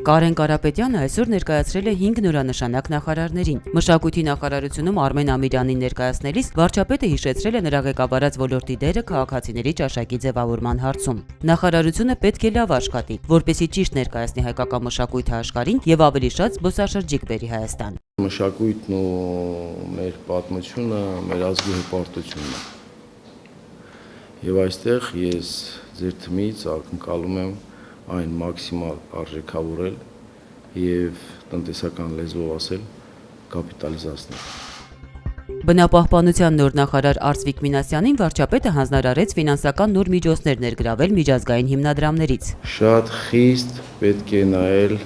Կարեն Կարապետյանը այսօր ներկայացրել է 5 նորանշանակ նախարարներին։ Մշակույթի նախարարությունում Արմեն Ամիրյանին ներկայացնելիս վարչապետը հիշեցրել է նրա ղեկավարած ոլորտի դերը քաղաքացիների ճաշակի ձևավորման հարցում։ Նախարարությունը պետք է լավ աշխատի, որպեսզի ճիշտ ներկայացնի հայկական մշակույթը աշխարհին եւ ավելի շատ զբոսաշրջիկ բերի Հայաստան։ Մշակույթն ու մեր պատմությունը մեր ազգի հպարտությունն է։ Եվ այստեղ ես ձեր թմից ակնկալում եմ այն մաքսիմալ արժեքավորել եւ տնտեսական լեզվով ասել կապիտալիզացնել։ Բնապահպանության նոր նախարար Արծվիկ Մինասյանին վարչապետը հանձնարարեց ֆինանսական նոր միջոցներ ներգրավել միջազգային հիմնադրամներից։ Շատ խիստ պետք է նայել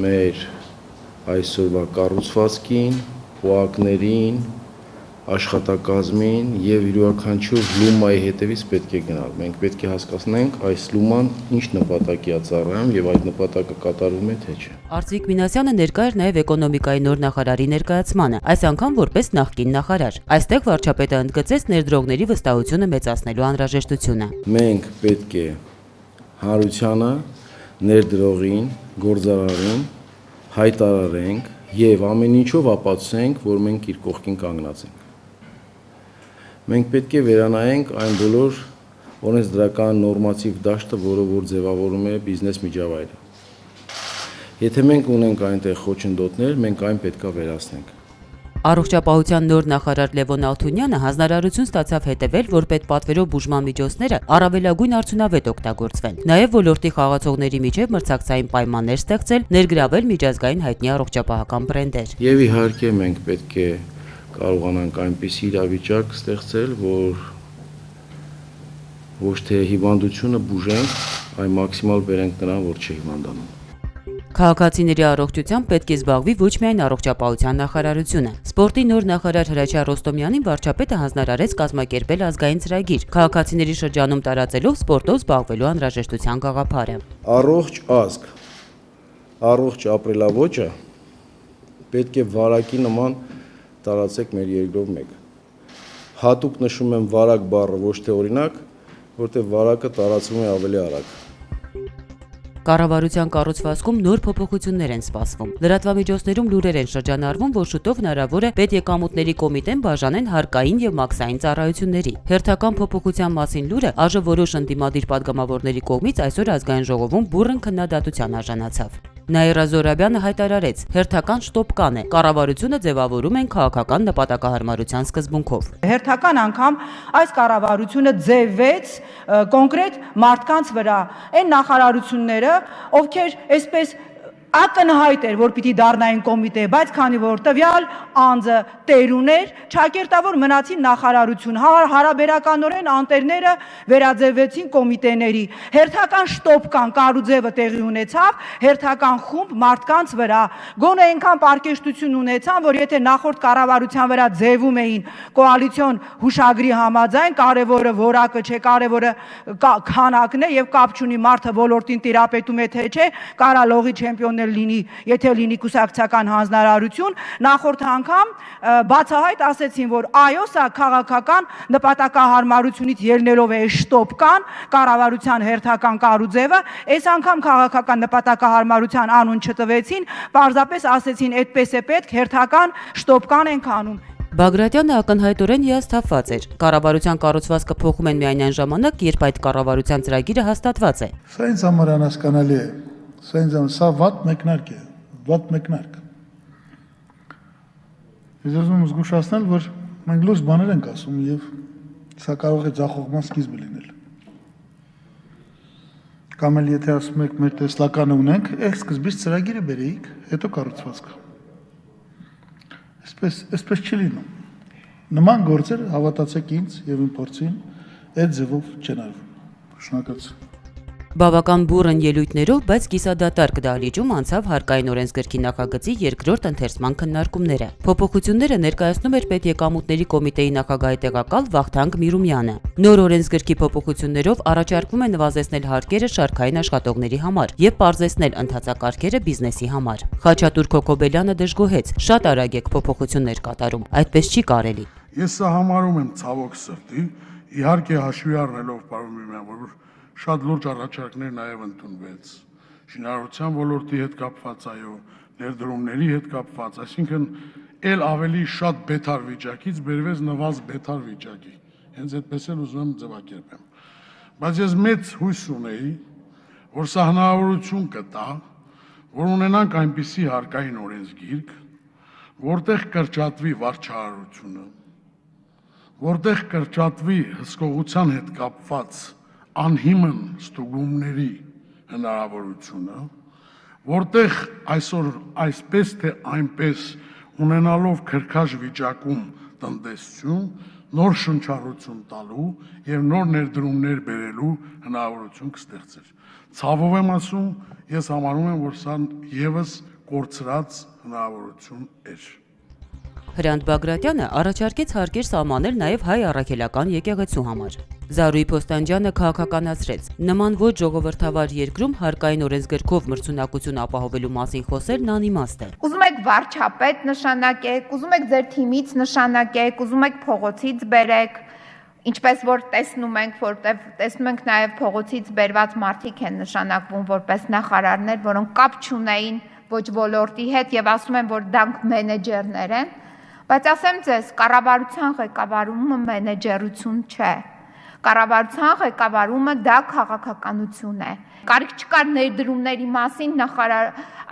մեր այսօրվա կառուցվածքին, փողակներին, աշխատակազմին եւ յուրաքանչյուր լումայի հետևից պետք է գնալ։ Մենք պետք է հասկանանք այս լուման ինչ նպատակի է ծառայում եւ այդ նպատակը կատարվում է թե չէ։ Արծվիկ Մինասյանը ներկա էր նաեւ էկոնոմիկայի նոր նախարարի ներկայացմանը, այս անգամ որպես նախկին նախարար։ Այստեղ վարչապետը ընդգծեց ներդրողների վստահությունը մեծացնելու անհրաժեշտությունը։ Մենք պետք է հանրությանը, ներդրողին, գործարարին հայտարարենք եւ ամեն ինչով ապացուցենք, որ մենք իր կողքին կանգնած ենք։ Մենք պետք է վերանայենք այն բոլոր օրենսդրական նորմատիվ դաշտը, որը որ ձևավորում է բիզնես միջավայրը։ Եթե մենք ունենք այնտեղ խոչընդոտներ, մենք այն պետքա վերացնենք։ Առողջապահության նոր նախարար Լևոն Ալթունյանը հանձնարարություն ստացավ հետևել, որ պետպատվերով բուժման միջոցները առավելագույն արդյունավետ օգտագործվեն։ Նաև ոլորտի խաղացողների միջև մրցակցային պայմաններ ստեղծել, ներգրավել միջազգային հայտնի առողջապահական բրենդեր։ Եվ իհարկե մենք պետք է կարողանանք այնպիսի իրավիճակ ստեղծել, որ ոչ թե հիվանդությունը բուժենք, այլ մաքսիմալ բերենք նրան, որ չհիվանդանան։ Քաղաքացիների առողջությամբ պետք է զբաղվի ոչ միայն առողջապահության նախարարությունը։ Սպորտի նոր նախարար Հրաչյա Ռոստոմյանին վարչապետը հանձնարարեց կազմակերպել ազգային ծրագիր, քաղաքացիների շրջանում տարածելով սպորտով զբաղվելու անհրաժեշտության գաղափարը։ Առողջ ազգ, առողջ ապրելաոճը պետք է վարակի նման տարածեք մեր երկրով մեկ։ Հատուկ նշում եմ վարակ բառը ոչ թե օրինակ, որտեղ վարակը տարածվում է ավելի արագ։ Կառավարության կառուցվածքում նոր փոփոխություններ են սպասվում։ Լրատվամիջոցներում լուրեր են շրջանառվում, որ շուտով հնարավոր է պետեկամուտների կոմիտեն բաժանեն հարկային եւ մաքսային ծառայությունների։ Հերթական փոփոխության մասին լուրը ԱԺ որոշ ընդդիմադիր падգամավորների կողմից այսօր ազգային ժողովում բուռն քննադատության արժանացավ։ Նաիրա Զոհրաբյանը հայտարարեց. հերթական շտոպկան է, կառավարությունը ձևավորում են քաղաքական նպատակահարմարության սկզբունքով։ Հերթական անգամ այս կառավարությունը ձևվեց կոնկրետ մարդկանց վրա, այն նախարարությունները, ովքեր այսպես ակնհայտ էր, որ պիտի դառնային կոմիտե, բայց քանի որ տվյալ անձը տերուն էր, ճակերտավոր մնացին նախարարություն, հարաբերականորեն անտերները վերաձևվեցին կոմիտեների, հերթական շտոպկան կարուձևը տեղի ունեցավ, հերթական խումբ մարդկանց վրա, գոնե այնքան պարկեշտություն ունեցան, որ եթե նախորդ կառավարության վրա ձևում էին կոալիցիոն հուշագրի համաձայն, կարևորը որակը չէ, կարևորը քանակն է եւ կապ չունի մարդը ոլորտին տիրապետում է թե չէ, կարա լողի չեմպիոն լինի, եթե լինի կուսակցական հանձնարարություն, նախորդ անգամ բացահայտ ասեցին, որ այո, սա քաղաքական նպատակահարմարությունից ելնելով է շտոպկան, կառավարության հերթական կարուձևը, այս անգամ քաղաքական նպատակահարմարության անուն չտվեցին, պարզապես ասեցին, այդպես է պետք, հերթական շտոպկան ենք անում։ Բագրատյանը ակնհայտորեն հիասթափված էր։ Կառավարության կառուցվածքը փոխում են միայն այն ժամանակ, երբ այդ կառավարության ծրագիրը հաստատված է։ Սա ինձ համար անհասկանալի է։ Սա վատ մեկնարկ է, վատ մեկնարկ։ Ես ուզում եմ զգուշացնել, որ մենք լուրջ բաներ ենք ասում եւ սա կարող է ձախողման սկիզբը լինել։ Կամ էլ եթե ասում եք մեր տեսլականը ունենք, սկզբից ծրագիրը բերեիք, հետո կառուցվածքը։ Այսպես չի լինում։ Նման գործեր, հավատացեք ինձ եւ իմ փորձին, այդ ձևով չեն արվում։ Շնորհակալություն։ Բավական բուռն ելույթներով, բայց կիսադատարկ դահլիճում անցավ հարկային օրենսգրքի նախագծի երկրորդ ընթերցման քննարկումները։ Փոփոխությունները ներկայացնում էր պետեկամուտների կոմիտեի նախագահի տեղակալ Վախթանգ Միրումյանը։ Նոր օրենսգրքի փոփոխություններով առաջարկվում է նվազեցնել հարկերը շարքային աշխատողների համար եւ պարզեցնել ընթացակարգերը բիզնեսի համար։ Խաչատուր Քոքոբելյանը դժգոհեց. շատ արագ եք փոփոխություններ կատարում, այդպես չի կարելի։ Ես սա համարում եմ ցավոք սրտի, իհարկե հաշվի առնելով պարոն Միրումյան, որ շատ լուրջ առաջարկներ նաև ընդունվեց շինարարության ոլորտի հետ կապված, այո, ներդրումների հետ կապված, այսինքն ել ավելի շատ բեթար վիճակից բերվեց նվազ բեթար վիճակի։ Հենց այդպես էլ ուզում եմ ձևակերպեմ։ Բայց ես մեծ հույս ունեի, որ սա հնարավորություն կտա, որ ունենանք այնպիսի հարկային օրենսգիրք, որտեղ կրճատվի վարչահարությունը, որտեղ կրճատվի հսկողության հետ կապված անհիմն ստուգումների հնարավորությունը, որտեղ այսօր այսպես թե այնպես ունենալով քրքաշ վիճակում տնտեսություն, նոր շնչառություն տալու եւ նոր ներդրումներ բերելու հնարավորություն կստեղծեր։ Ցավով եմ ասում, ես համարում եմ, որ սա եւս կորցրած հնարավորություն էր։ Հրանտ Բագրատյանը առաջարկեց հարկեր սահմանել նաև հայ առաքելական եկեղեցու համար։ Զարուհի Փոստանջյանը քաղաքականացրեց. նման ոչ ժողովրդավար երկրում հարկային օրենսգրքով մրցունակություն ապահովելու մասին խոսելն անիմաստ է։ Ուզում եք վարչապետ նշանակեք, ուզում եք ձեր թիմից նշանակեք, ուզում եք փողոցից բերեք, ինչպես որ տեսնում ենք, որտեղ տեսնում ենք նաև փողոցից բերված մարդիկ են նշանակվում որպես նախարարներ, որոնք կապ չունեին ոչ ոլորտի հետ եւ ասում են, որ դրանք մենեջերներ են, բայց ասեմ ձեզ, կառավարության ղեկավարումը մենեջերություն չէ։ Կառավարության ղեկավարումը դա քաղաքականություն է։ Կարիք չկար ներդրումների մասին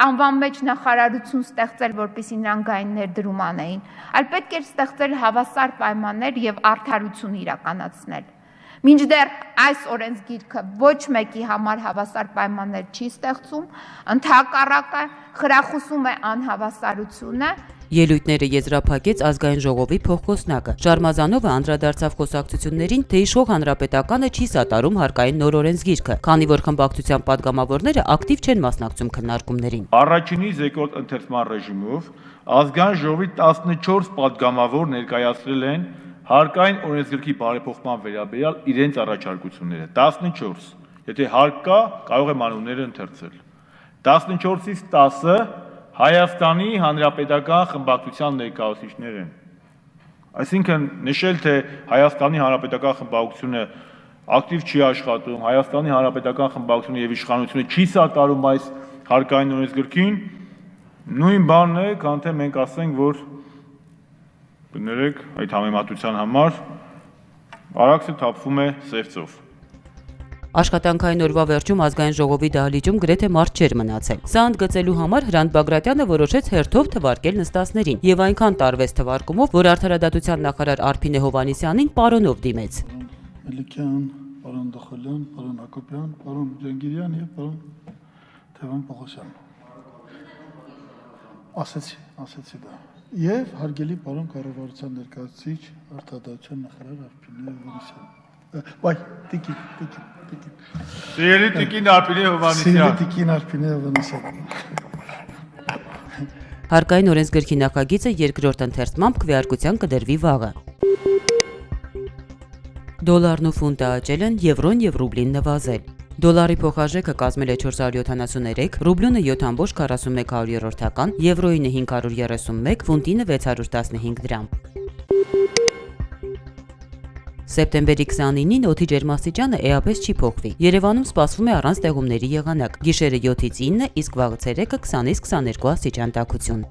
անվան մեջ նախարարություն ստեղծել, որպեսզի նրանք գային ներդրում անեին, այլ պետք էր ստեղծել հավասար պայմաններ եւ արդարություն իրականացնել։ Մինչդեռ այս օրենսգիրքը ոչ մեկի համար հավասար պայմաններ չի ստեղծում, ընդհակառակը խրախուսում է անհավասարությունը։ Ելույթները եզրափակեց ազգային ժողովի փոխխոսնակը։ Շարմազանովը անդրադարձավ խոսակցություններին, թե իշխող հանրապետականը չի սատարում հարկային նոր օրենսգիրքը, քանի որ խմբակցության падգամավորները ակտիվ չեն մասնակցում քննարկումներին։ Առաջինից երկրորդ ընթերցման ռեժիմով ազգային ժողովի 14 падգամավոր ներկայացրել են հարկային օրենսգրքի բարեփոխման վերաբերյալ իրենց առաջարկությունները։ 14։ Եթե հարկ կա, կարող եմ անունները ընթերցել։ 14-ից 10-ը Հայաստանի Հանրապետական խմբակցության ներկայացուցիչներ են։ Այսինքն նշել, թե Հայաստանի Հանրապետական խմբակցությունը ակտիվ չի աշխատում, Հայաստանի Հանրապետական խմբակցությունը եւ իշխանությունը չի սատարում այս հարկային օրենսգրքին, նույն բանն է, քան թե մենք ասենք, որ կներեք այդ համեմատության համար Արաքսը թափվում է սևծով։ Աշխատանքային օրվա վերջում ազգային ժողովի դահլիճում գրեթե մարդ չէր մնացել։ Սա ընդգծելու համար Հրանտ Բագրատյանը որոշեց հերթով թվարկել նստածներին եւ այնքան տարվեց թվարկումով, որ արդարադատության նախարար Արփինե Հովհաննիսյանին պարոնով դիմեց։ Մելիքյան, պարոն Դխոլյան, պարոն Հակոբյան, պարոն Ջանգիրյան եւ պարոն Թևան Պողոսյան։ Ասեցի դա։ Եվ հարգելի պարոն կառավարության ներկայացուցիչ արդարադատության նախարար Արփինե Հովհաննիսյան։ Վայ, տիկին։ Սիրելի տիկին Արփինե Հովհաննիսյան։ Հարկային օրենսգրքի նախագիծը երկրորդ ընթերցմամբ քվեարկության կդրվի վաղը։ Դոլարն ու ֆունտը աճել են, եվրոն եւ ռուբլին նվազել։ Դոլարի փոխարժեքը կազմել է 473, ռուբլյոնը 7.41, եվրոյինը 531, ֆունտինը 615 դրամ։ Սեպտեմբերի 29-ին օդի ջերմաստիճանը էապես չի փոխվի։ Երևանում սպասվում է առանց տեղումների եղանակ։ Գիշերը 7-ից 9, իսկ վաղը ցերեկը 20-ից 22 աստիճան տաքություն։